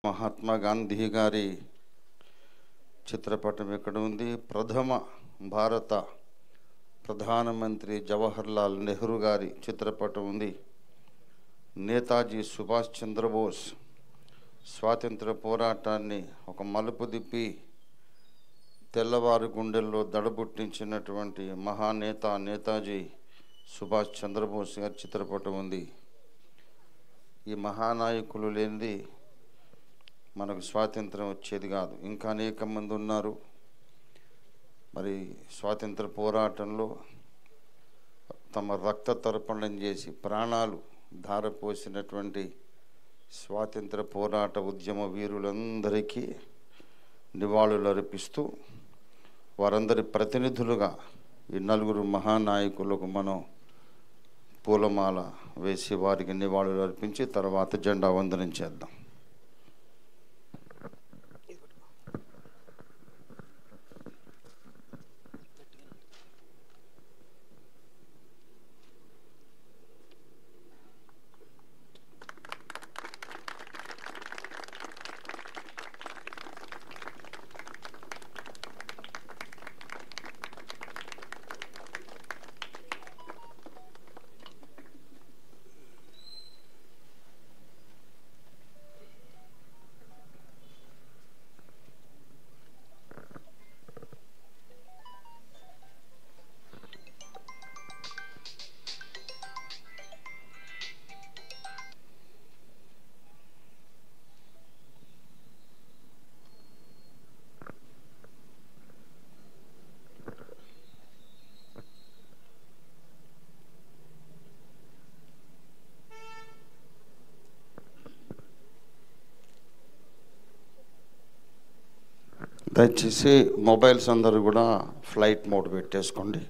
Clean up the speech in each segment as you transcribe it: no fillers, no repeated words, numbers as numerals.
మహాత్మా గాంధీ గారి చిత్రపటం ఇక్కడ ఉంది. ప్రథమ భారత ప్రధానమంత్రి జవహర్లాల్ నెహ్రూ గారి చిత్రపటం ఉంది. నేతాజీ సుభాష్ చంద్రబోస్ స్వాతంత్ర పోరాటాన్ని ఒక మలుపు తిప్పి తెల్లవారు గుండెల్లో దడబుట్టించినటువంటి మహానేత నేతాజీ సుభాష్ చంద్రబోస్ గారి చిత్రపటం ఉంది. ఈ మహానాయకులు లేనిది మనకు స్వాతంత్రం వచ్చేది కాదు. ఇంకా అనేక మంది ఉన్నారు. మరి స్వాతంత్ర పోరాటంలో తమ రక్త తర్పణం చేసి ప్రాణాలు ధారపోసినటువంటి స్వాతంత్ర పోరాట ఉద్యమ వీరులందరికీ నివాళులు అర్పిస్తూ వారందరి ప్రతినిధులుగా ఈ నలుగురు మహానాయకులకు మనం పూలమాల వేసి వారికి నివాళులు అర్పించి తర్వాత జెండా వందనం చేద్దాం. దయచేసి మొబైల్స్ అందరూ కూడా ఫ్లైట్ మోడ్ పెట్టేసుకోండి.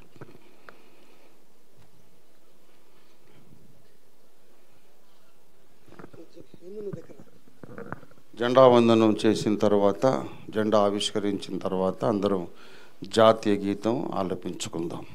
జెండా వందనం చేసిన తర్వాత, జెండా ఆవిష్కరించిన తర్వాత అందరం జాతీయ గీతం ఆలపించుకుందాం.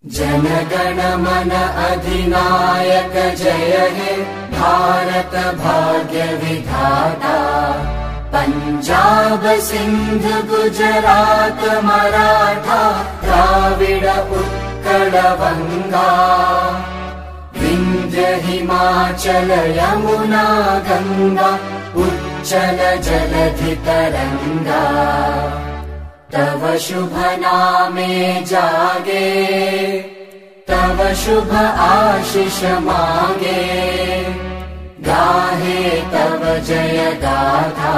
जनगण मन अधिनायक जय हे भारत भाग्य विधाता। पंजाब सिंध गुजरात मराठा द्राविड उत्कल बंगा विंध्य हिमाचल यमुना गंगा उच्चल जलधि तरंगा। तव शुभ नामे जागे तव शुभ आशीष मांगे गाहे तव जय गाथा।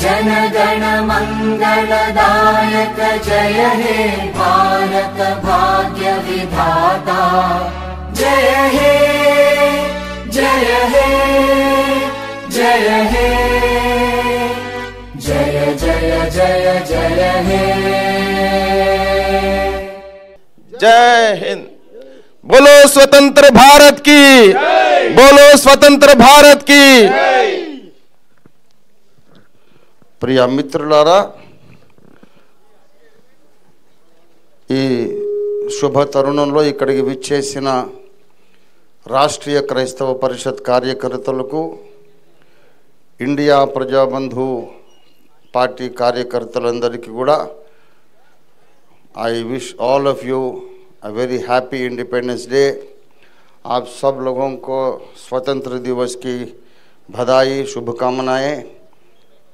जन गण मंगलदायक जय हे भारत भाग्य विधाता। जय हे जय हे जय हे जय जय जय जय हे। जय हिंद। बोलो स्वतंत्र भारत की, बोलो स्वतंत्र भारत की। ప్రియ మిత్రులారా, ఈ శుభ తరుణంలో ఇక్కడికి విచ్చేసిన రాష్ట్రీయ క్రైస్తవ పరిషత్ కార్యకర్తలకు, ఇండియా ప్రజాబంధు పార్టీ కార్యకర్తలందరికీ కూడా I wish all of you a very happy Independence Day। आप सब लोगों को स्वतंत्र दिवस की बधाई, शुभकामनाएं।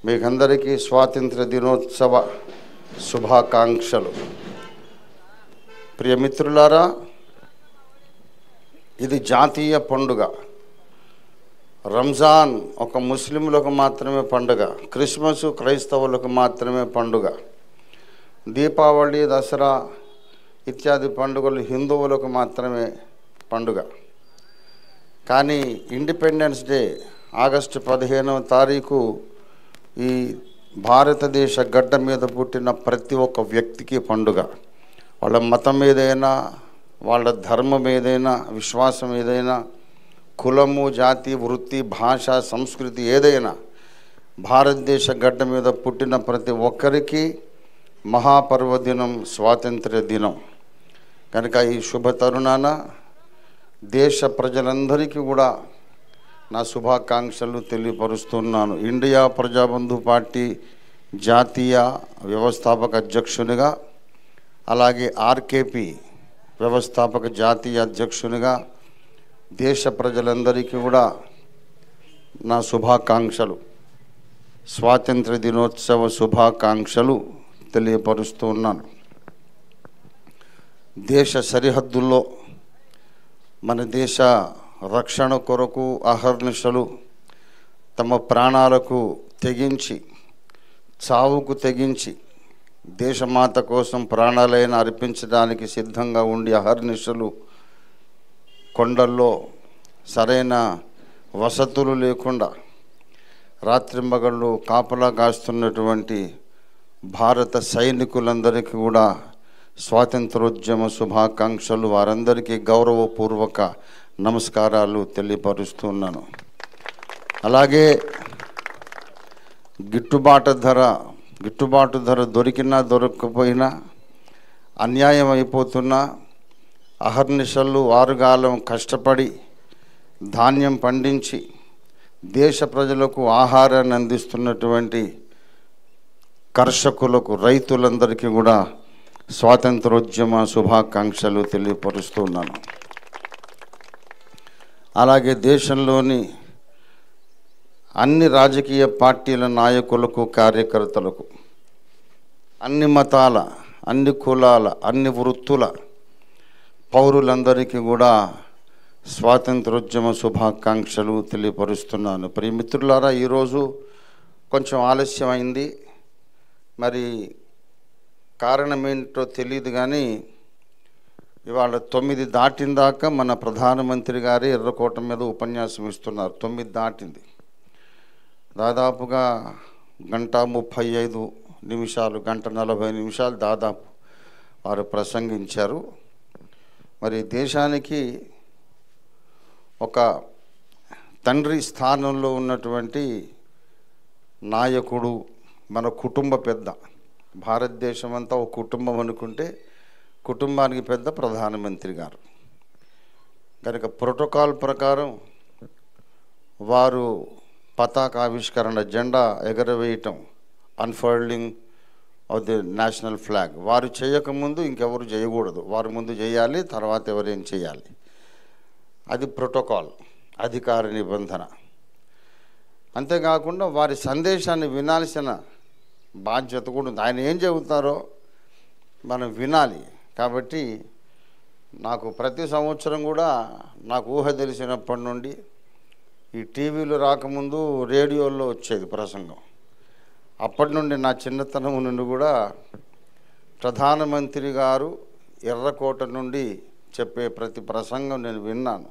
మీకు అందరికీ స్వాతంత్ర దినోత్సవ శుభాకాంక్షలు। ప్రియమిత్రులారా, ఇది జాతీయ పండుగ, రంజాన్ ఒక ముస్లింలకు మాత్రమే పండుగ, క్రిస్మస్ క్రైస్తవులకు మాత్రమే పండుగ, దీపావళి దసరా ఇత్యాది పండుగలు హిందువులకు మాత్రమే పండుగ. కానీ ఇండిపెండెన్స్ డే ఆగస్టు 15వ తారీఖు ఈ భారతదేశ గడ్డ మీద పుట్టిన ప్రతి ఒక్క వ్యక్తికి పండుగ. వాళ్ళ మతం ఏదైనా, వాళ్ళ ధర్మం ఏదైనా, విశ్వాసం ఏదైనా, కులము, జాతి, వృత్తి, భాష, సంస్కృతి ఏదైనా, భారతదేశ గడ్డ మీద పుట్టిన ప్రతి ఒక్కరికి మహాపర్వదినం స్వాతంత్ర్య దినం. కనుక ఈ శుభ తరుణాన దేశ ప్రజలందరికీ కూడా నా శుభాకాంక్షలు తెలియపరుస్తున్నాను. ఇండియా ప్రజాబంధు పార్టీ జాతీయ వ్యవస్థాపక అధ్యక్షునిగా, అలాగే ఆర్కేపీ వ్యవస్థాపక జాతీయ అధ్యక్షునిగా దేశ ప్రజలందరికీ కూడా నా శుభాకాంక్షలు, స్వాతంత్ర దినోత్సవ శుభాకాంక్షలు తెలియపరుస్తూ ఉన్నాను. దేశ సరిహద్దుల్లో మన దేశ రక్షణ కొరకు అహర్నిశలు తమ ప్రాణాలకు తెగించి, చావుకు తెగించి దేశమాత కోసం ప్రాణాలైన అర్పించడానికి సిద్ధంగా ఉండి అహర్నిశలు కొండల్లో సరైన వసతులు లేకుండా రాత్రింబగళ్ళు కాపలా కాస్తున్నటువంటి భారత సైనికులందరికీ కూడా స్వాతంత్రోద్యమ శుభాకాంక్షలు, వారందరికీ గౌరవపూర్వక నమస్కారాలు తెలియపరుస్తున్నాను. అలాగే గిట్టుబాటు ధర దొరికినా దొరకకపోయినా, అన్యాయం అయిపోతున్నా, అహర్నిశలు ఆరుగాలం కష్టపడి ధాన్యం పండించి దేశ ప్రజలకు ఆహారాన్ని అందిస్తున్నటువంటి కర్షకులకు, రైతులందరికీ కూడా స్వాతంత్రోద్యమ శుభాకాంక్షలు తెలియపరుస్తున్నాను. అలాగే దేశంలోని అన్ని రాజకీయ పార్టీల నాయకులకు, కార్యకర్తలకు, అన్ని మతాల, అన్ని కులాల, అన్ని వృత్తుల పౌరులందరికీ కూడా స్వాతంత్రోద్యమ శుభాకాంక్షలు తెలియపరుస్తున్నాను. ప్రియమిత్రులారా, ఈరోజు కొంచెం ఆలస్యమైంది. మరి కారణం ఏంటో తెలియదు, కానీ ఇవాళ 9 దాటిన దాకా మన ప్రధానమంత్రి గారే ఎర్రకోట మీద ఉపన్యాసం ఇస్తున్నారు. 9 దాటింది. దాదాపుగా 1:35 నిమిషాలు, 1:40 నిమిషాలు దాదాపు వారు ప్రసంగించారు. మరి దేశానికి ఒక తండ్రి స్థానంలో ఉన్నటువంటి నాయకుడు, మన కుటుంబ పెద్ద. భారతదేశం అంతా ఒక కుటుంబం అనుకుంటే కుటుంబానికి పెద్ద ప్రధానమంత్రి గారు. కనుక ప్రోటోకాల్ ప్రకారం వారు పతాకావిష్కరణ, జెండా ఎగరవేయటం, unfolding of the national flag వారు చేయకముందు ఇంకెవరు చేయకూడదు. వారు ముందు చేయాలి, తర్వాత ఎవరేం చేయాలి. అది ప్రోటోకాల్, అధికార నిబంధన. అంతేకాకుండా వారి సందేశాన్ని వినాల్సిన బాధ్యత కూడా ఉంది. ఆయన ఏం చెబుతారో మనం వినాలి. కాబట్టి నాకు ప్రతి సంవత్సరం కూడా, నాకు ఊహ తెలిసినప్పటి నుండి, ఈ టీవీలు రాకముందు రేడియోలో వచ్చేది ప్రసంగం. అప్పటి నుండి, నా చిన్నతనం నుండి కూడా ప్రధానమంత్రి గారు ఎర్రకోట నుండి చెప్పే ప్రతి ప్రసంగం నేను విన్నాను.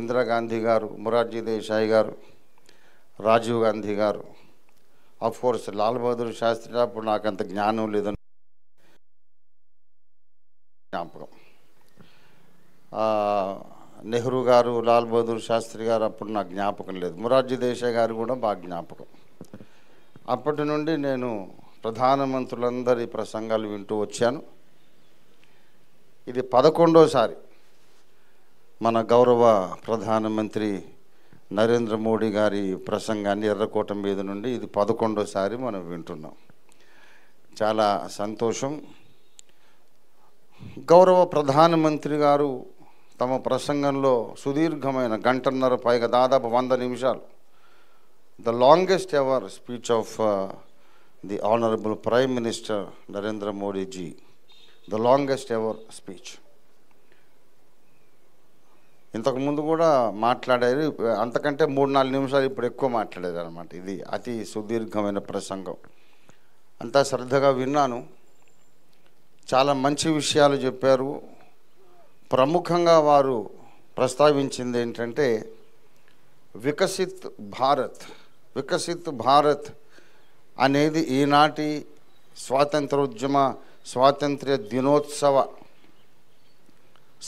ఇందిరాగాంధీ గారు, మొరార్జీ దేశాయ్ గారు, రాజీవ్ గాంధీ గారు, అఫ్కోర్స్ లాల్ బహదూర్ శాస్త్రి, అప్పుడు నాకు అంత జ్ఞానం లేదని జ్ఞాపకం. నెహ్రూ గారు, లాల్ బహదూర్ శాస్త్రి గారు అప్పుడు నాకు జ్ఞాపకం లేదు. మొరార్జీ దేశాయ్ గారు కూడా బాగా జ్ఞాపకం. అప్పటి నుండి నేను ప్రధానమంత్రులందరి ప్రసంగాలు వింటూ వచ్చాను. ఇది 11వసారి మన గౌరవ ప్రధానమంత్రి నరేంద్ర మోడీ గారి ప్రసంగాన్ని ఎర్రకోట మీద నుండి ఇది 11వసారి మనం వింటున్నాం. చాలా సంతోషం. గౌరవ ప్రధానమంత్రి గారు తమ ప్రసంగంలో సుదీర్ఘమైన 1:30 పైగా, దాదాపు 100 నిమిషాలు, the longest ever speech of the honourable prime minister Narendra Modiji, the longest ever speech. ఇంతకుముందు కూడా మాట్లాడారు, అంతకంటే 3-4 నిమిషాలు ఇప్పుడు ఎక్కువ మాట్లాడారు అనమాట. ఇది అతి సుదీర్ఘమైన ప్రసంగం. అంతా శ్రద్ధగా విన్నాను. చాలా మంచి విషయాలు చెప్పారు. ప్రముఖంగా వారు ప్రస్తావించింది ఏంటంటే వికసిత్ భారత్ అనేది ఈనాటి స్వాతంత్ర్య దినోత్సవ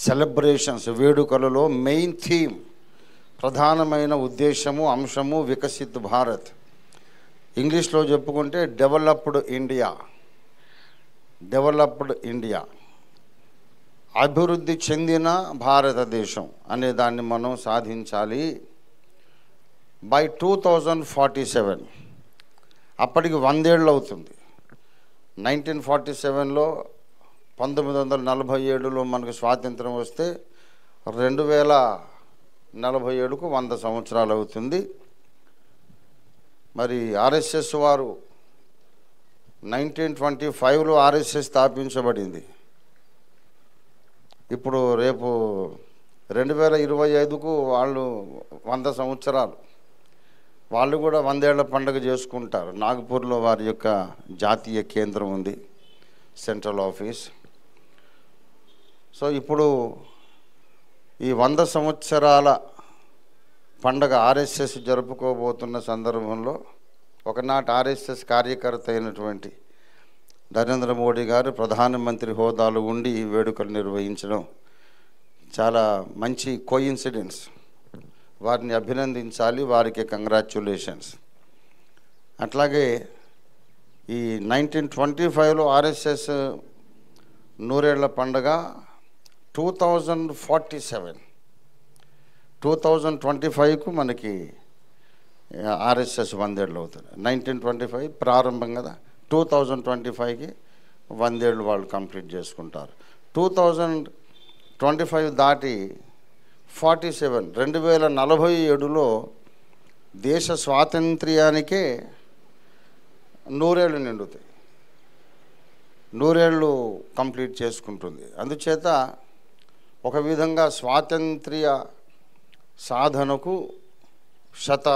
సెలబ్రేషన్స్ వేడుకలలో మెయిన్ థీమ్, ప్రధానమైన ఉద్దేశము, అంశము వికసిత్ భారత్. ఇంగ్లీష్లో చెప్పుకుంటే డెవలప్డ్ ఇండియా, అభివృద్ధి చెందిన భారతదేశం అనే దాన్ని మనం సాధించాలి బై 2047. అప్పటికి 100 ఏళ్ళు అవుతుంది. 1947లో 1947లో మనకు స్వాతంత్రం వస్తే 2047కు 100 సంవత్సరాలు అవుతుంది. మరి ఆర్ఎస్ఎస్ వారు 1925లో ఆర్ఎస్ఎస్ స్థాపించబడింది. ఇప్పుడు రేపు 2025కు వాళ్ళు 100 సంవత్సరాలు. వాళ్ళు కూడా 100 ఏళ్ల పండుగ చేసుకుంటారు. నాగపూర్లో వారి యొక్క జాతీయ కేంద్రం ఉంది, సెంట్రల్ ఆఫీస్. సో ఇప్పుడు ఈ 100 సంవత్సరాల పండగ ఆర్ఎస్ఎస్ జరుపుకోబోతున్న సందర్భంలో ఒకనాటి ఆర్ఎస్ఎస్ కార్యకర్త అయినటువంటి నరేంద్ర మోడీ గారు ప్రధానమంత్రి హోదాలో ఉండి ఈ వేడుకలు నిర్వహించడం చాలా మంచి కోయిన్సిడెన్స్. వారిని అభినందించాలి, వారికి కంగ్రాచ్యులేషన్స్. అట్లాగే ఈ 1925లో ఆర్ఎస్ఎస్ 100 ఏళ్ల పండుగ 2025కు మనకి ఆర్ఎస్ఎస్ 100 ఏళ్ళు అవుతుంది. 1925 ప్రారంభం కదా, 2025కి 100 ఏళ్ళు వాళ్ళు కంప్లీట్ చేసుకుంటారు. 2025 దాటి 47 2047లో దేశ స్వాతంత్ర్యానికే 100 ఏళ్ళు నిండుతాయి. 100 ఏళ్ళు కంప్లీట్ చేసుకుంటుంది. అందుచేత ఒక విధంగా స్వాతంత్ర్య సాధనకు శత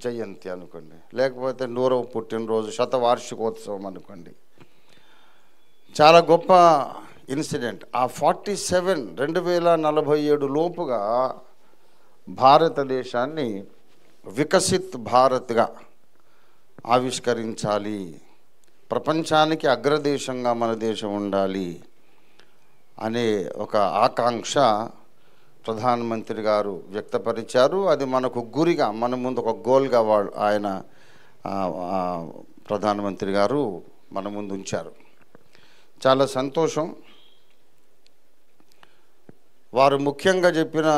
జయంతి అనుకోండి, లేకపోతే 100వ పుట్టినరోజు, శతవార్షికోత్సవం అనుకోండి. చాలా గొప్ప ఇన్సిడెంట్. ఆ 2047 లోపుగా భారతదేశాన్ని వికసిత్ భారత్గా ఆవిష్కరించాలి, ప్రపంచానికి అగ్రదేశంగా మన దేశం ఉండాలి అనే ఒక ఆకాంక్ష ప్రధానమంత్రి గారు వ్యక్తపరిచారు. అది మనకు గురిగా, మన ముందు ఒక గోల్గా ఆయన ప్రధానమంత్రి గారు మన ముందు ఉంచారు. చాలా సంతోషం. వారు ముఖ్యంగా చెప్పిన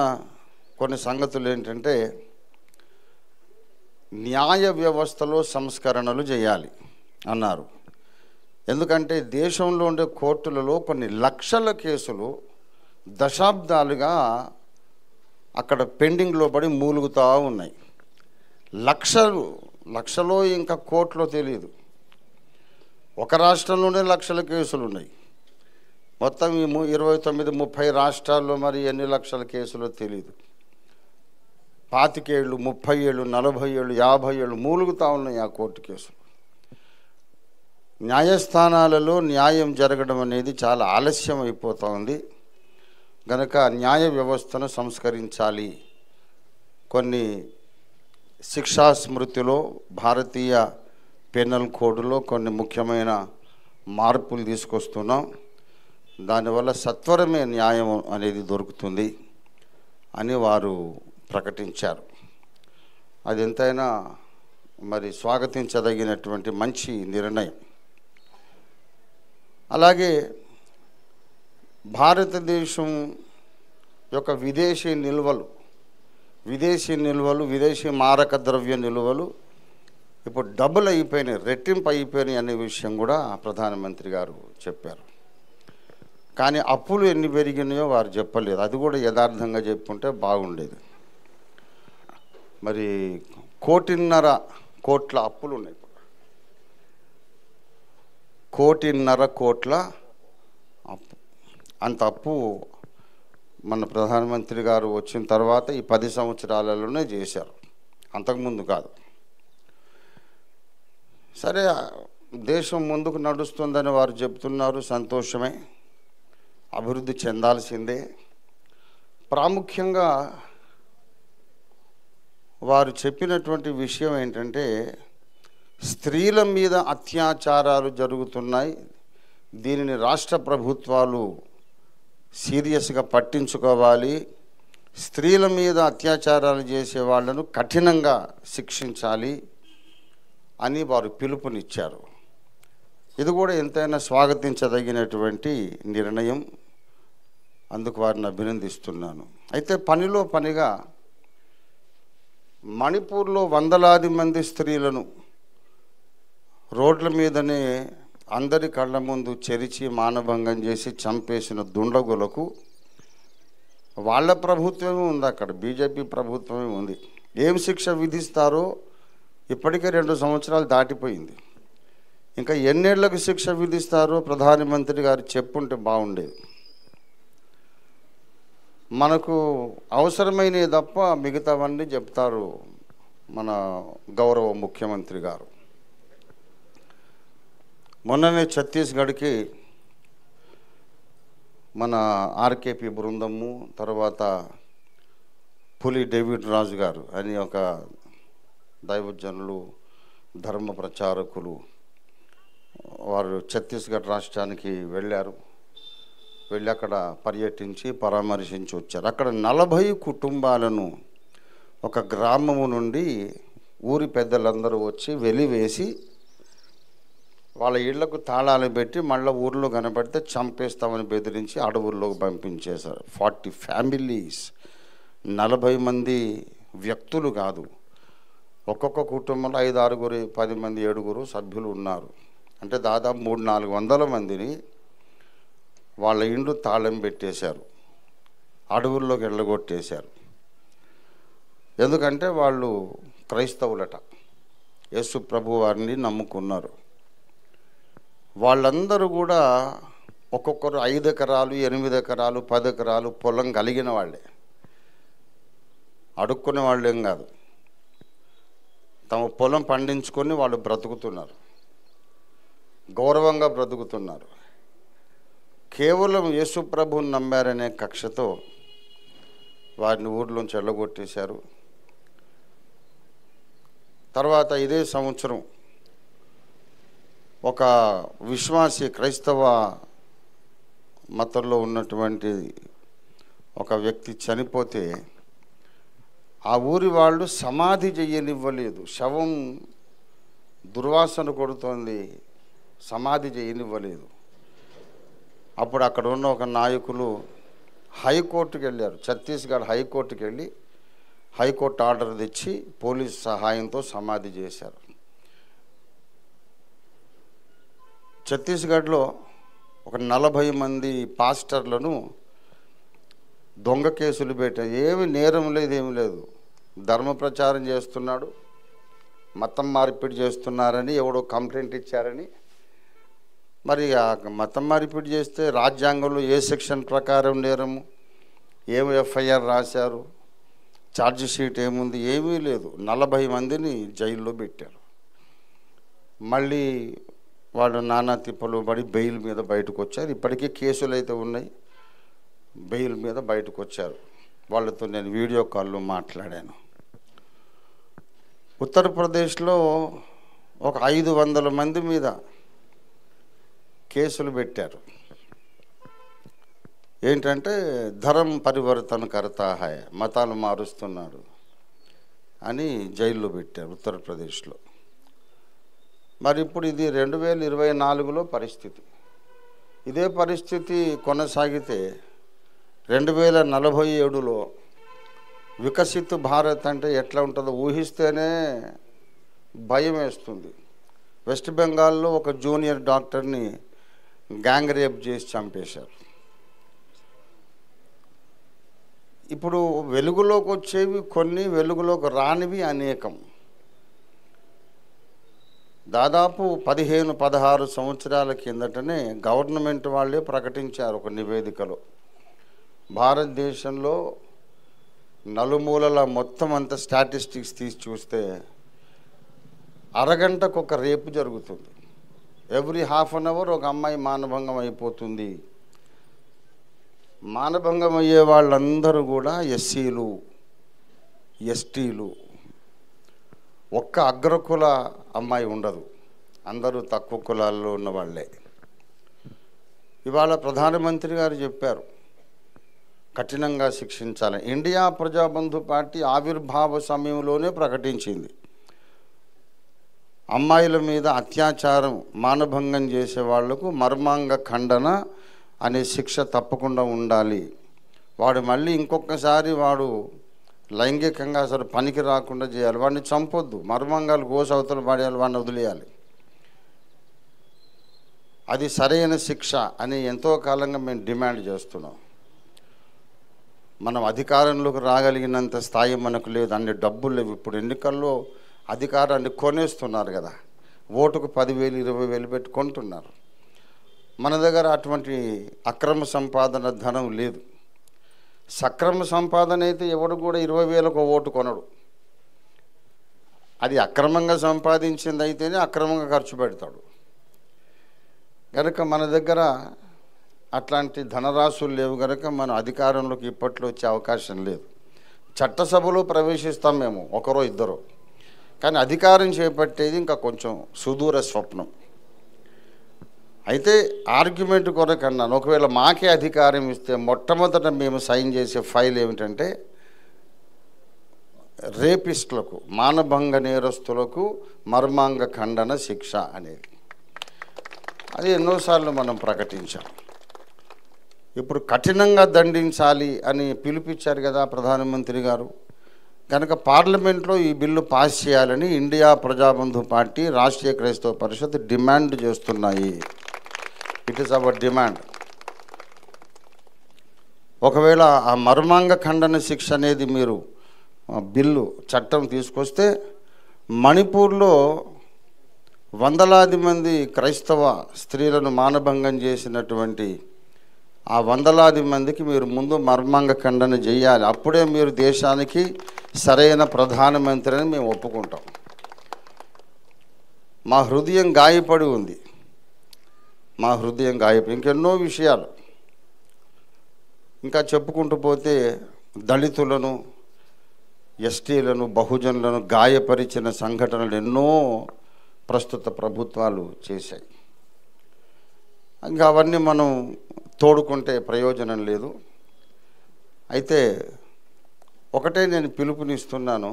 కొన్ని సంగతులు ఏంటంటే న్యాయ వ్యవస్థలో సంస్కరణలు చేయాలి అన్నారు. ఎందుకంటే దేశంలో ఉండే కోర్టులలో కొన్ని లక్షల కేసులు దశాబ్దాలుగా అక్కడ పెండింగ్లో పడి మూలుగుతూ ఉన్నాయి. లక్షలో ఇంకా కోర్టులో తెలియదు. ఒక రాష్ట్రంలోనే లక్షల కేసులు ఉన్నాయి. మొత్తం ఈ 29-30 రాష్ట్రాల్లో మరి ఎన్ని లక్షల కేసులో తెలియదు. 25 ఏళ్ళు, 30 ఏళ్ళు, 40 ఏళ్ళు, 50 ఏళ్ళు మూలుగుతూ ఉన్నాయి ఆ కోర్టు కేసులు. న్యాయస్థానాలలో న్యాయం జరగడం అనేది చాలా ఆలస్యం అయిపోతూ ఉంది. గనక న్యాయ వ్యవస్థను సంస్కరించాలి. కొన్ని శిక్షా స్మృతిలో, భారతీయ పెనల్ కోడ్లో కొన్ని ముఖ్యమైన మార్పులు తీసుకొస్తున్నాం. దానివల్ల సత్వరమే న్యాయం అనేది దొరుకుతుంది అని వారు ప్రకటించారు. అది ఎంతైనా మరి స్వాగతించదగినటువంటి మంచి నిర్ణయం. అలాగే భారతదేశం యొక్క విదేశీ నిల్వలు, విదేశీ మారక ద్రవ్య నిల్వలు ఇప్పుడు డబుల్ అయిపోయినాయి, రెట్టింపు అయిపోయినాయి అనే విషయం కూడా ప్రధానమంత్రి గారు చెప్పారు. కానీ అప్పులు ఎన్ని పెరిగినాయో వారు చెప్పలేదు. అది కూడా యథార్థంగా చెప్పుకుంటే బాగుండేది. మరి 1.5 కోట్ల అప్పులు ఉన్నాయి. 1.5 కోట్ల అప్పు. అంత అప్పు మన ప్రధానమంత్రి గారు వచ్చిన తర్వాత ఈ 10 సంవత్సరాలలోనే చేశారు, అంతకుముందు కాదు. సరే, దేశం ముందుకు నడుస్తుందని వారు చెప్తున్నారు, సంతోషమే, అభివృద్ధి చెందాల్సిందే. ప్రాముఖ్యంగా వారు చెప్పినటువంటి విషయం ఏంటంటే, స్త్రీల మీద అత్యాచారాలు జరుగుతున్నాయి, దీనిని రాష్ట్ర ప్రభుత్వాలు సీరియస్గా పట్టించుకోవాలి, స్త్రీల మీద అత్యాచారాలు చేసే వాళ్ళను కఠినంగా శిక్షించాలి అని వారు పిలుపునిచ్చారు. ఇది కూడా ఎంతైనా స్వాగతించదగినటువంటి నిర్ణయం, అందుకు వారిని అభినందిస్తున్నాను. అయితే పనిలో పనిగా మణిపూర్లో వందలాది మంది స్త్రీలను రోడ్ల మీదనే అందరి కళ్ళ ముందు చెరిచి మానభంగం చేసి చంపేసిన దుండగులకు వాళ్ళ ప్రభుత్వమే ఉంది, అక్కడ బీజేపీ ప్రభుత్వమే ఉంది. ఏం శిక్ష విధిస్తారో ఇప్పటికే 2 సంవత్సరాలు దాటిపోయింది. ఇంకా ఎన్నేళ్లకు శిక్ష విధిస్తారో ప్రధానమంత్రి గారు చెప్పుంటే బాగుండేది. మనకు అవసరమైనవి తప్ప మిగతావన్నీ చెప్తారు మన గౌరవ ముఖ్యమంత్రి గారు. మొన్ననే ఛత్తీస్గఢ్కి మన ఆర్కేపీ బృందము, తర్వాత పులి డేవిడ్ రాజు గారు అని ఒక దైవజనులు, ధర్మ ప్రచారకులు, వారు ఛత్తీస్గఢ్ రాష్ట్రానికి వెళ్ళారు. వెళ్ళి అక్కడ పర్యటించి పరామర్శించి వచ్చారు. అక్కడ 40 కుటుంబాలను ఒక గ్రామము నుండి ఊరి పెద్దలందరూ వచ్చి వెలివేసి వాళ్ళ ఇళ్లకు తాళాలు పెట్టి మళ్ళీ ఊర్లో కనపడితే చంపేస్తామని బెదిరించి అడవుల్లోకి పంపించేశారు. 40 ఫ్యామిలీస్, 40 మంది వ్యక్తులు కాదు, ఒక్కొక్క కుటుంబంలో 5, 6, 10 మంది, 7 సభ్యులు ఉన్నారు. అంటే దాదాపు 300-400 మందిని వాళ్ళ ఇండ్లు తాళం పెట్టేశారు, అడవుల్లోకి వెళ్ళగొట్టేశారు. ఎందుకంటే వాళ్ళు క్రైస్తవులట, యేసు ప్రభు వారిని నమ్ముకున్నారు. వాళ్ళందరూ కూడా ఒక్కొక్కరు 5 ఎకరాలు, 8 ఎకరాలు, 10 ఎకరాలు పొలం కలిగిన వాళ్ళే, అడుక్కునే వాళ్ళేం కాదు. తమ పొలం పండించుకొని వాళ్ళు బ్రతుకుతున్నారు, గౌరవంగా బ్రతుకుతున్నారు. కేవలం యేసు ప్రభువుని నమ్మారనే కక్షతో వారిని ఊర్లోంచి వెళ్ళగొట్టేశారు. తర్వాత ఇదే సంవత్సరం ఒక విశ్వాసి, క్రైస్తవ మతంలో ఉన్నటువంటి ఒక వ్యక్తి చనిపోతే ఆ ఊరి వాళ్ళు సమాధి చేయనివ్వలేదు. శవం దుర్వాసన కొడుతోంది, సమాధి చేయనివ్వలేదు. అప్పుడు అక్కడ ఉన్న ఒక నాయకులు హైకోర్టుకి వెళ్ళారు, ఛత్తీస్గఢ్ హైకోర్టుకి వెళ్ళి హైకోర్టు ఆర్డర్ తెచ్చి పోలీస్ సహాయంతో సమాధి చేశారు. ఛత్తీస్గఢ్లో ఒక 40 మంది పాస్టర్లను దొంగ కేసులు పెట్టారు. ఏమి నేరం లేదు, ఏమి లేదు. ధర్మ ప్రచారం చేస్తున్నాడు, మతం మార్పిడి చేస్తున్నారని ఎవడో కంప్లైంట్ ఇచ్చారని. మరి ఆ మతం మార్పిడి చేస్తే రాజ్యాంగంలో ఏ సెక్షన్ ప్రకారం నేరము, ఏమి ఎఫ్ఐఆర్ రాశారు, ఛార్జ్ షీట్ ఏముంది, ఏమీ లేదు. 40 మందిని జైల్లో పెట్టారు. మళ్ళీ వాళ్ళు నానా తిప్పలు పడి బెయిల్ మీద బయటకు వచ్చారు. ఇప్పటికీ కేసులు అయితే ఉన్నాయి, బెయిల్ మీద బయటకు వచ్చారు. వాళ్ళతో నేను వీడియో కాల్లో మాట్లాడాను. ఉత్తరప్రదేశ్లో ఒక 500 మంది మీద కేసులు పెట్టారు. ఏంటంటే ధర్మ పరివర్తన కర్తా హై, మతాలు మారుస్తున్నాడు అని జైల్లో పెట్టారు ఉత్తరప్రదేశ్లో. మరి ఇప్పుడు ఇది 2024లో పరిస్థితి. ఇదే పరిస్థితి కొనసాగితే 2047లో వికసిత్ భారత్ అంటే ఎట్లా ఉంటుందో ఊహిస్తేనే భయం వేస్తుంది. వెస్ట్ బెంగాల్లో ఒక జూనియర్ డాక్టర్ని గ్యాంగ్ రేప్ చేసి చంపేశారు. ఇప్పుడు వెలుగులోకి వచ్చేవి కొన్ని, వెలుగులోకి రానివి అనేకం. దాదాపు 15-16 సంవత్సరాల కిందటనే గవర్నమెంట్ వాళ్ళే ప్రకటించారు ఒక నివేదికలో, భారతదేశంలో నలుమూలల మొత్తం అంత స్టాటిస్టిక్స్ తీసి చూస్తే అరగంటకు ఒక రేపు జరుగుతుంది. ఎవ్రీ హాఫ్ అన్ అవర్ ఒక అమ్మాయి మానభంగం అయిపోతుంది. మానభంగం అయ్యే వాళ్ళందరూ కూడా ఎస్సీలు, ఎస్టీలు. ఒక్క అగ్రకుల అమ్మాయి ఉండదు, అందరూ తక్కువ కులాల్లో ఉన్న వాళ్ళే. ఇవాళ ప్రధానమంత్రి గారు చెప్పారు కఠినంగా శిక్షించాలి. ఇండియా ప్రజాబంధు పార్టీ ఆవిర్భావ సమయంలోనే ప్రకటించింది, అమ్మాయిల మీద అత్యాచారం మానభంగం చేసే వాళ్లకు మర్మాంగ ఖండన అనే శిక్ష తప్పకుండా ఉండాలి. వాడు మళ్ళీ ఇంకొకసారి వాడు లైంగికంగా అసలు పనికి రాకుండా చేయాలి. వాడిని చంపొద్దు, మర్మాంగాలు కోసవతలు పడేయాలి, వాడిని వదిలేయాలి. అది సరైన శిక్ష అని ఎంతో కాలంగా మేము డిమాండ్ చేస్తున్నాం. మనం అధికారంలోకి రాగలిగినంత స్థాయి మనకు లేదు, అన్ని డబ్బులు లేవు. ఇప్పుడు ఎన్నికల్లో అధికారాన్ని కొనేస్తున్నారు కదా, ఓటుకు 10,000 20,000 పెట్టి కొంటున్నారు. మన దగ్గర అటువంటి అక్రమ సంపాదన ధనం లేదు. సక్రమ సంపాదన అయితే ఎవడు కూడా 20,000కు ఓటు కొనడు. అది అక్రమంగా సంపాదించింది అయితేనే అక్రమంగా ఖర్చు పెడతాడు. కనుక మన దగ్గర అట్లాంటి ధనరాశులు లేవు కనుక మనం అధికారంలోకి ఇప్పట్లో వచ్చే అవకాశం లేదు. చట్టసభలో ప్రవేశిస్తాం మేము, ఒకరో ఇద్దరు, కానీ అధికారం చేపట్టేది ఇంకా కొంచెం సుదూర స్వప్నం. అయితే ఆర్గ్యుమెంట్ కొరకు అన్నాను, ఒకవేళ మాకే అధికారం ఇస్తే మొట్టమొదట మేము సైన్ చేసే ఫైల్ ఏమిటంటే రేపిస్టులకు, మానభంగ నేరస్తులకు మర్మాంగ ఖండన శిక్ష అనేది. అది ఎన్నోసార్లు మనం ప్రకటించాం. ఇప్పుడు కఠినంగా దండించాలి అని పిలుపిచ్చారు కదా ప్రధానమంత్రి గారు. కనుక పార్లమెంట్లో ఈ బిల్లు పాస్ చేయాలని ఇండియా ప్రజాబంధు పార్టీ, రాష్ట్రీయ క్రైస్తవ పరిషత్ డిమాండ్ చేస్తున్నాయి. It is our demand. ఒకవేళ ఆ మర్మాంగ ఖండన శిక్ష అనేది మీరు బిల్లు చట్టం తీసుకొస్తే మణిపూర్లో వందలాది మంది క్రైస్తవ స్త్రీలను మానభంగం చేసినటువంటి ఆ వందలాది మందికి మీరు ముందు మర్మాంగ ఖండన చేయాలి. అప్పుడే మీరు దేశానికి సరైన ప్రధానమంత్రి అని మేము ఒప్పుకుంటాం. మా హృదయం గాయపడి ఉంది, మా హృదయం గాయపడి. ఇంకెన్నో విషయాలు ఇంకా చెప్పుకుంటూ పోతే దళితులను, ఎస్టీలను, బహుజనులను గాయపరిచిన సంఘటనలు ఎన్నో ప్రస్తుత ప్రభుత్వాలు చేశాయి. ఇంకా అవన్నీ మనం తోడుకుంటే ప్రయోజనం లేదు. అయితే ఒకటే నేను పిలుపునిస్తున్నాను,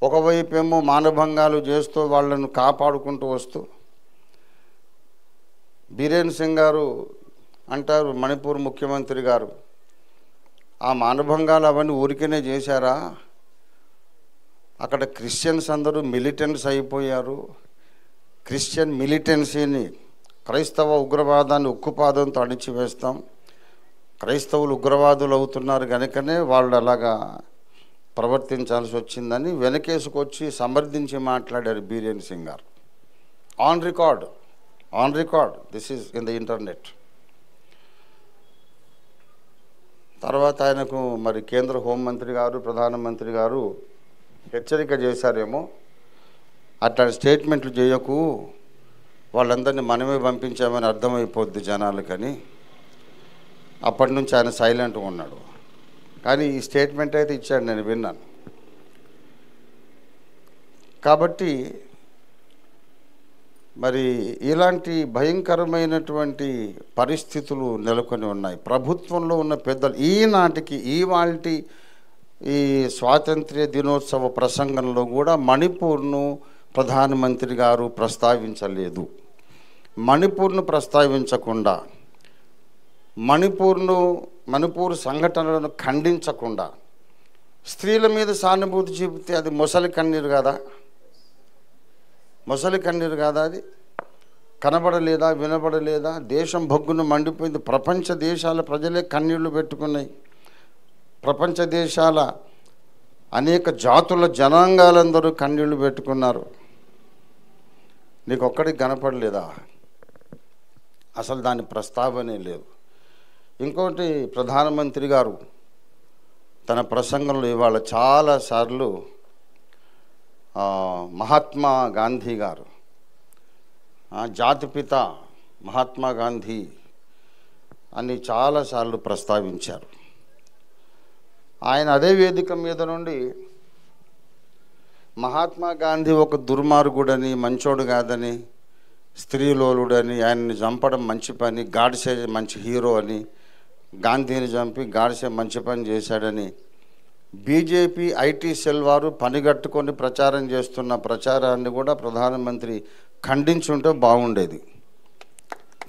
ఒకవైపు ఏమో మానభంగాలు చేస్తూ వాళ్ళను కాపాడుకుంటూ వస్తూ బీరేన్ సింగ్ గారు అంటారు, మణిపూర్ ముఖ్యమంత్రి గారు, ఆ మానభంగాలు అవన్నీ ఊరికనే చేశారా? అక్కడ క్రిస్టియన్స్ అందరూ మిలిటెంట్స్ అయిపోయారు. క్రిస్టియన్ మిలిటెన్సీని, క్రైస్తవ ఉగ్రవాదాన్ని ఉక్కుపాదంతో అణిచివేస్తాం. క్రైస్తవులు ఉగ్రవాదులు అవుతున్నారు కనుకనే వాళ్ళు అలాగా ప్రవర్తించాల్సి వచ్చిందని వెనకేసుకొచ్చి సమర్థించి మాట్లాడారు బీరేన్ సింగ్ గారు. On record, this is in the internet. తర్వాత ఆయనకు మరి కేంద్ర హోంమంత్రి గారు, ప్రధానమంత్రి గారు హెచ్చరిక చేశారేమో, అట్లాంటి స్టేట్మెంట్లు చేయకు, వాళ్ళందరినీ మనమే పంపించామని అర్థమైపోద్ది జనాలకని. అప్పటి నుంచి ఆయన సైలెంట్గా ఉన్నాడు. కానీ ఈ స్టేట్మెంట్ అయితే ఇచ్చాడు, నేను విన్నాను. కాబట్టి మరి ఇలాంటి భయంకరమైనటువంటి పరిస్థితులు నెలకొని ఉన్నాయి. ప్రభుత్వంలో ఉన్న పెద్దలు ఈనాటికి ఇవాల్టి ఈ స్వాతంత్ర్య దినోత్సవ ప్రసంగంలో కూడా మణిపూర్ను ప్రధానమంత్రి గారు ప్రస్తావించలేదు. మణిపూర్ను ప్రస్తావించకుండా, మణిపూర్ సంఘటనలను ఖండించకుండా స్త్రీల మీద సానుభూతి చూపితే అది మొసలి కన్నీరు కాదా? మొసలి కన్నీరు కాదా? అది కనబడలేదా, వినబడలేదా? దేశం భగ్గును మండిపోయింది. ప్రపంచ దేశాల ప్రజలే కన్నీళ్లు పెట్టుకున్నాయి. ప్రపంచ దేశాల అనేక జాతుల జనాంగాలందరూ కన్నీళ్లు పెట్టుకున్నారు. నీకు ఒక్కడికి కనపడలేదా? అసలు దాని ప్రస్తావనే లేదు. ఇంకోటి, ప్రధానమంత్రి గారు తన ప్రసంగంలో ఇవాళ చాలాసార్లు మహాత్మా గాంధీ గారు, జాతిపిత మహాత్మా గాంధీ అని చాలాసార్లు ప్రస్తావించారు. ఆయన అదే వేదిక మీద నుండి మహాత్మా గాంధీ ఒక దుర్మార్గుడని, మంచోడు కాదని, స్త్రీలోలుడని, ఆయన్ని చంపడం మంచి పని, గాడ్సే మంచి హీరో అని, గాంధీని చంపి గాడ్సే మంచి పని చేశాడని బీజేపీ ఐటీ సెల్ వారు పనిగట్టుకొని ప్రచారం చేస్తున్న ప్రచారాన్ని కూడా ప్రధానమంత్రి ఖండించుంటే బాగుండేది.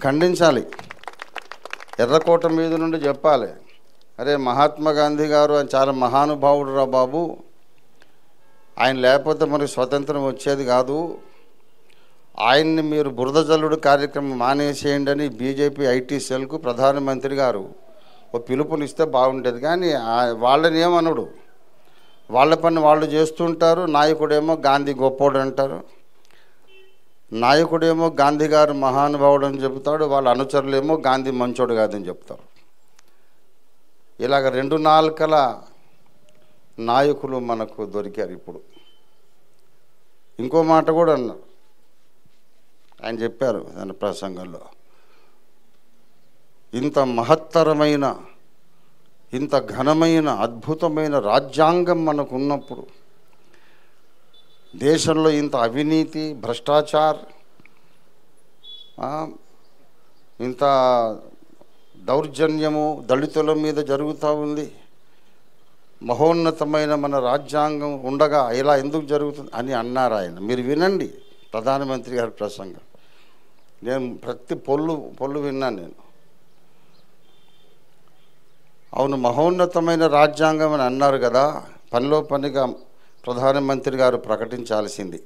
ఖండించాలి. ఎర్రకోట మీద నుండి చెప్పాలి, అరే మహాత్మా గాంధీ గారు ఆయన చాలా మహానుభావుడు రా బాబు, ఆయన లేకపోతే మనకు స్వతంత్రం వచ్చేది కాదు, ఆయన్ని మీరు బురద జల్లుడు కార్యక్రమం మానేసేయండి అని బీజేపీ ఐటీ సెల్కు ప్రధానమంత్రి గారు ఓ పిలుపునిస్తే బాగుండేది. కానీ వాళ్ళని ఏమనడు, వాళ్ళ పని వాళ్ళు చేస్తుంటారు. నాయకుడేమో గాంధీ గొప్పోడు అంటారు, నాయకుడేమో గాంధీ గారు మహానుభావుడు అని చెబుతాడు, వాళ్ళ అనుచరులేమో గాంధీ మంచోడు కాదని చెప్తారు. ఇలాగ 2 నాలుకల నాయకులు మనకు దొరికారు ఇప్పుడు. ఇంకో మాట కూడా అన్నారు, ఆయన చెప్పారు ఆయన ప్రసంగంలో, ఇంత మహత్తరమైన, ఇంత ఘనమైన, అద్భుతమైన రాజ్యాంగం మనకు ఉన్నప్పుడు, దేశంలో ఇంత అవినీతి, భ్రష్టాచార్, ఇంత దౌర్జన్యము దళితుల మీద జరుగుతూ ఉంది, మహోన్నతమైన మన రాజ్యాంగం ఉండగా ఇలా ఎందుకు జరుగుతుంది అని అన్నారు ఆయన. మీరు వినండి ప్రధానమంత్రి గారి ప్రసంగం. నేను ప్రతి పొల్లు విన్నాను నేను. అవును, మహోన్నతమైన రాజ్యాంగం అని అన్నారు కదా, పనిలో పనిగా ప్రధానమంత్రి గారు ప్రకటించాల్సింది.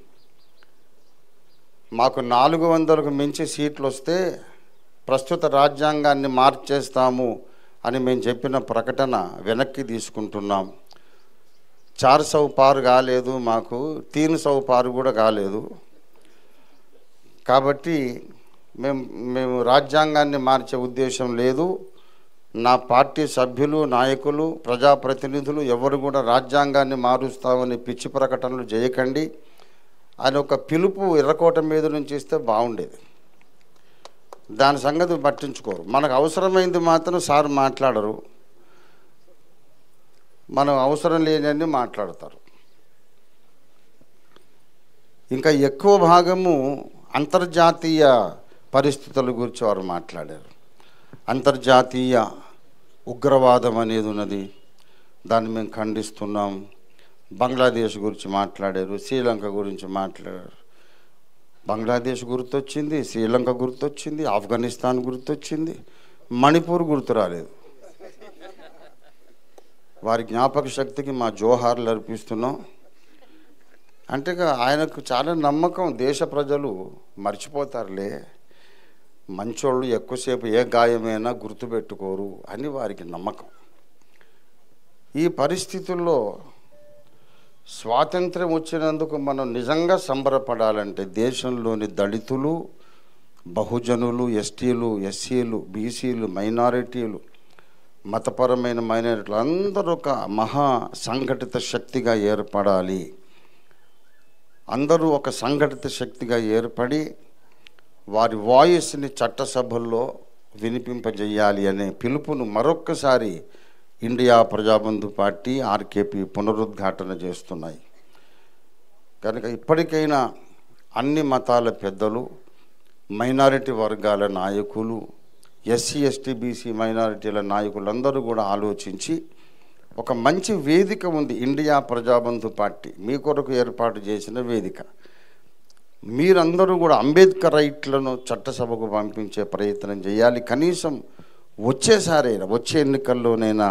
మాకు 400కు మించి సీట్లు వస్తే ప్రస్తుత రాజ్యాంగాన్ని మార్చేస్తాము అని మేము చెప్పిన ప్రకటన వెనక్కి తీసుకుంటున్నాం. 400 పారు కాలేదు, మాకు 300 పారు కూడా కాలేదు. కాబట్టి మేము రాజ్యాంగాన్ని మార్చే ఉద్దేశం లేదు. నా పార్టీ సభ్యులు, నాయకులు, ప్రజాప్రతినిధులు ఎవరు కూడా రాజ్యాంగాన్ని మారుస్తామని పిచ్చి ప్రకటనలు చేయకండి అని ఒక పిలుపు ఎర్రకోట మీద నుంచి ఇస్తే బాగుండేది. దాని సంగతి పట్టించుకోరు. మనకు అవసరమైంది మాత్రం సార్ మాట్లాడరు, మనం అవసరం లేని మాట్లాడతారు. ఇంకా ఎక్కువ భాగము అంతర్జాతీయ పరిస్థితుల గురించి వారు మాట్లాడారు. అంతర్జాతీయ ఉగ్రవాదం అనేది ఉన్నది, దాన్ని మేము ఖండిస్తున్నాం. బంగ్లాదేశ్ గురించి మాట్లాడారు, శ్రీలంక గురించి మాట్లాడారు. బంగ్లాదేశ్ గుర్తొచ్చింది, శ్రీలంక గుర్తొచ్చింది, ఆఫ్ఘనిస్తాన్ గుర్తొచ్చింది, మణిపూర్ గుర్తు రాలేదు. వారి జ్ఞాపక శక్తికి మా జోహార్లు అర్పిస్తున్నాం. అంటే ఆయనకు చాలా నమ్మకం, దేశ ప్రజలు మర్చిపోతారులే, మంచోళ్ళు ఎక్కువసేపు ఏ గాయమైనా గుర్తుపెట్టుకోరు అని వారికి నమ్మకం. ఈ పరిస్థితుల్లో స్వాతంత్ర్యం వచ్చినందుకు మనం నిజంగా సంబరపడాలంటే దేశంలోని దళితులు, బహుజనులు, ఎస్టీలు, ఎస్సీలు, బీసీలు, మైనారిటీలు, మతపరమైన మైనారిటీలు అందరూ ఒక మహా సంఘటిత శక్తిగా ఏర్పడాలి. అందరూ ఒక సంఘటిత శక్తిగా ఏర్పడి వారి వాయిస్ని చట్టసభల్లో వినిపింపజేయాలి అనే పిలుపును మరొక్కసారి ఇండియా ప్రజాబంధు పార్టీ, ఆర్కేపీ పునరుద్ఘాటన చేస్తున్నాయి. కనుక ఇప్పటికైనా అన్ని మతాల పెద్దలు, మైనారిటీ వర్గాల నాయకులు, ఎస్సీ, ఎస్టీ, బీసీ మైనారిటీల నాయకులందరూ కూడా ఆలోచించి ఒక మంచి వేదిక ఉంది ఇండియా ప్రజాబంధు పార్టీ మీ కొరకు ఏర్పాటు చేసిన వేదిక. మీరందరూ కూడా అంబేద్కర్ రైట్లను చట్టసభకు పంపించే ప్రయత్నం చేయాలి. కనీసం వచ్చే ఎన్నికల్లోనైనా,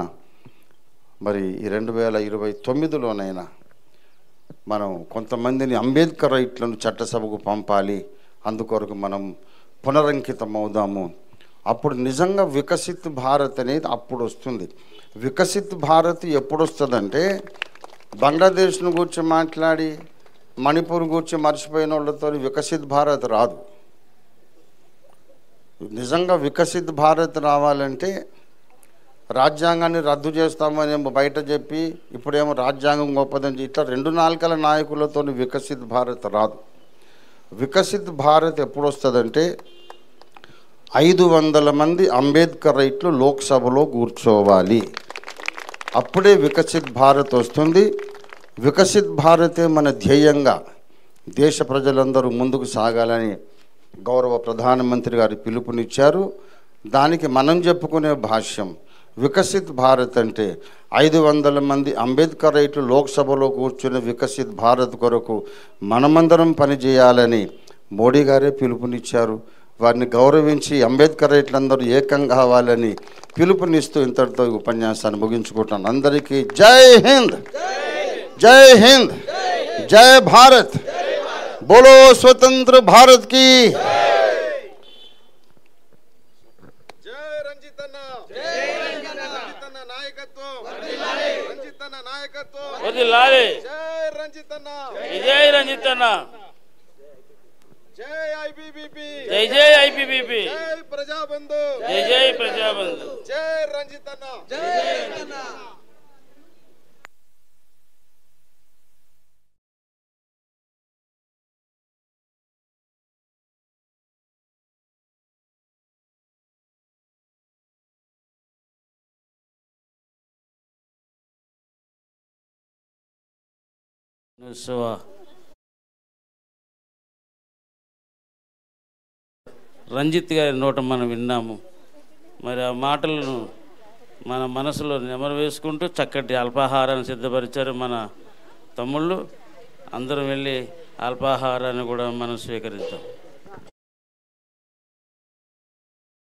మరి ఈ 2029లోనైనా మనం కొంతమందిని అంబేద్కర్ రైట్లను చట్టసభకు పంపాలి. అందుకొరకు మనం పునరంకితం అవుదాము. అప్పుడు నిజంగా వికసిత్ భారత్ అనేది అప్పుడు వస్తుంది. వికసిత్ భారత్ ఎప్పుడు వస్తుందంటే బంగ్లాదేశ్ను గురించి మాట్లాడి మణిపూర్ గురించి మర్చిపోయిన వాళ్ళతో వికసిత్ భారత్ రాదు. నిజంగా వికసిత్ భారత్ రావాలంటే రాజ్యాంగాన్ని రద్దు చేస్తామని బయట చెప్పి ఇప్పుడేమో రాజ్యాంగం గొప్పదని ఇట్లా 2 నాలుకల నాయకులతో వికసిత్ భారత్ రాదు. వికసిత్ భారత్ ఎప్పుడు వస్తుందంటే 500 మంది అంబేద్కర్ రైట్లు లోక్సభలో కూర్చోవాలి, అప్పుడే వికసిత్ భారత్ వస్తుంది. వికసిత్ భారతే మన ధ్యేయంగా దేశ ప్రజలందరూ ముందుకు సాగాలని గౌరవ ప్రధానమంత్రి గారు పిలుపునిచ్చారు. దానికి మనం చెప్పుకునే భాష్యం వికసిత్ భారత్ అంటే 500 మంది అంబేద్కర్ రైట్లు లోక్సభలో కూర్చుని వికసిత్ భారత్ కొరకు మనమందరం పనిచేయాలని మోడీ గారే పిలుపునిచ్చారు. వారిని గౌరవించి అంబేద్కర్ రైట్లందరూ ఏకం కావాలని పిలుపునిస్తూ ఇంతటితో ఉపన్యాసాన్ని ముగించుకుంటాను. అందరికీ జై హింద్, జై హింద్, జై భారత్, बोलो स्वतंत्र भारत की जय रंजितन्ना, जय रंजितन्ना नायकत्व वर्धिल्लाले, रंजितन्ना नायकत्व वर्धिल्लाले, जय रंजितन्ना, जय रंजितन्ना, जय आईपीबीपी, जय आईपीबीपी, जय प्रजाबंधु, जय प्रजाबंधु, जय रंजितन्ना, जय रंजितन्ना. రంజిత్ గారి నోట మనం విన్నాము. మరి ఆ మాటలను మన మనసులో నెమరు వేసుకుంటూ చక్కటి అల్పాహారాన్ని సిద్ధపరిచారు మన తమ్ముళ్ళు. అందరం వెళ్ళి అల్పాహారాన్ని కూడా మనం స్వీకరిద్దాం.